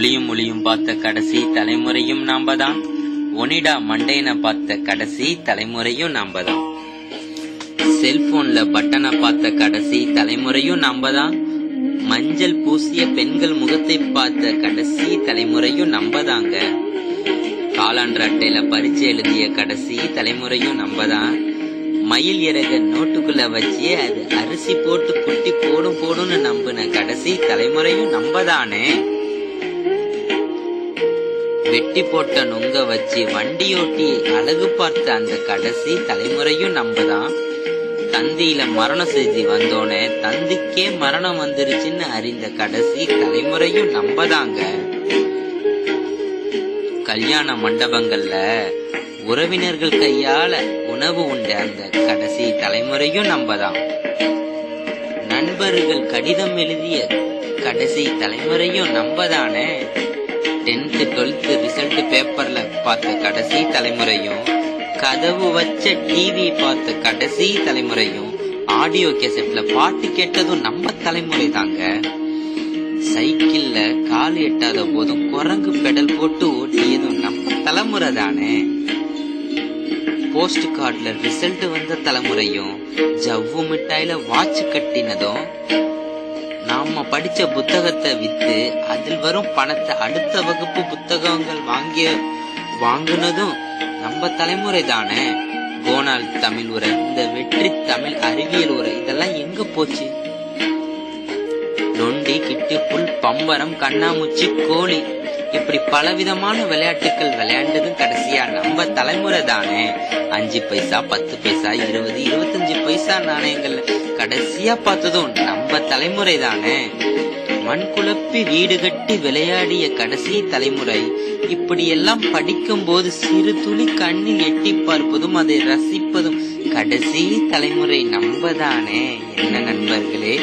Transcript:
ஒளியும் பார்த்த கடைசி தலைமுறையும் நாமதான். ஒனிடா மண்டையனை பார்த்த கடைசி தலைமுறையும் நாமதான். செல்போன்ல பட்டனை பார்த்த கடைசி தலைமுறையும் நாமதான். மஞ்சள் பூசிய பெண்கள் முகத்தை பார்த்த கடைசி தலைமுறையும் நம்பதாங்க. காலாண்டர் அட்டையில பரீட்சை எழுதிய கடைசி தலைமுறையும் நம்பதான். மயில் இறக நோட்டுக்குள்ள வச்சு அது அரிசி போட்டு குட்டி போடும்னு நம்பின கடைசி தலைமுறையும் நம்பதானே. வெட்டி போட்ட நுங்க வச்சு வண்டியோட்டி அழகு பார்த்த அந்த கடைசி தலைமுறையும் நம்பதான். தந்தியில மரண செய்தி வந்தோனே தந்திக்கே மரணம் வந்துருச்சுன்னு அறிந்த கடைசி தலைமுறையும் நம்பதாங்க. கல்யாண மண்டபங்கள்ல உறவினர்கள் கையால உணவு உண்ட அந்த கடைசி தலைமுறையும் நம்பதான். நண்பர்கள் கடிதம் எழுதிய கடைசி தலைமுறையும் நம்பதானே. 10th 12th ரிசல்ட் பேப்பர்ல பார்த்த கடைசி தலைமுறையும், கதவு வச்ச டிவி பார்த்த கடைசி தலைமுறையும், ஆடியோ கேசட்ல பாட்டு கேட்டதும் நம்ம தலைமுறை தாங்க. சைக்கிள்ல கால் எட்டாத போதும் குரங்கு பெடல் போட்டு ஓட்டியதும் நம்ம தலைமுறை தானே. போஸ்ட் கார்டுல ரிசல்ட் வந்த தலைமுறையும், ஜவ்வு மிட்டாயில வாட்ச் கட்டினதும், நாம படிச்ச புத்தகத்தை வித்து அதில் வரும் பணத்தை அடுத்த வகுப்பு புத்தகங்கள் வாங்குனதும் நம்ம தலைமுறை தானே. கோனால் தமிழ் உரை, இந்த வெற்றி தமிழ் அறிவியல் உரை இதெல்லாம் எங்க போச்சு? நொண்டி, கிட்டு, புல், பம்பரம், கண்ணாமூச்சி, கோழி இப்படி பலவிதமான விளையாட்டுகள் விளையாண்டதும் கடைசியா நம்ம தலைமுறை தானே. 5 பைசா 10 பைசா 20 25 பைசா நாணயங்கள் கடைசியா பார்த்ததும் நம்ம தலைமுறை தானே. மண் குழப்பி வீடு கட்டி விளையாடிய கடைசி தலைமுறை. இப்படி எல்லாம் படிக்கும் போது சிறு துளி கண்ணில் எட்டி பார்ப்பதும் அதை ரசிப்பதும் கடைசி தலைமுறை நம்ம தானே. என்ன நண்பர்களே?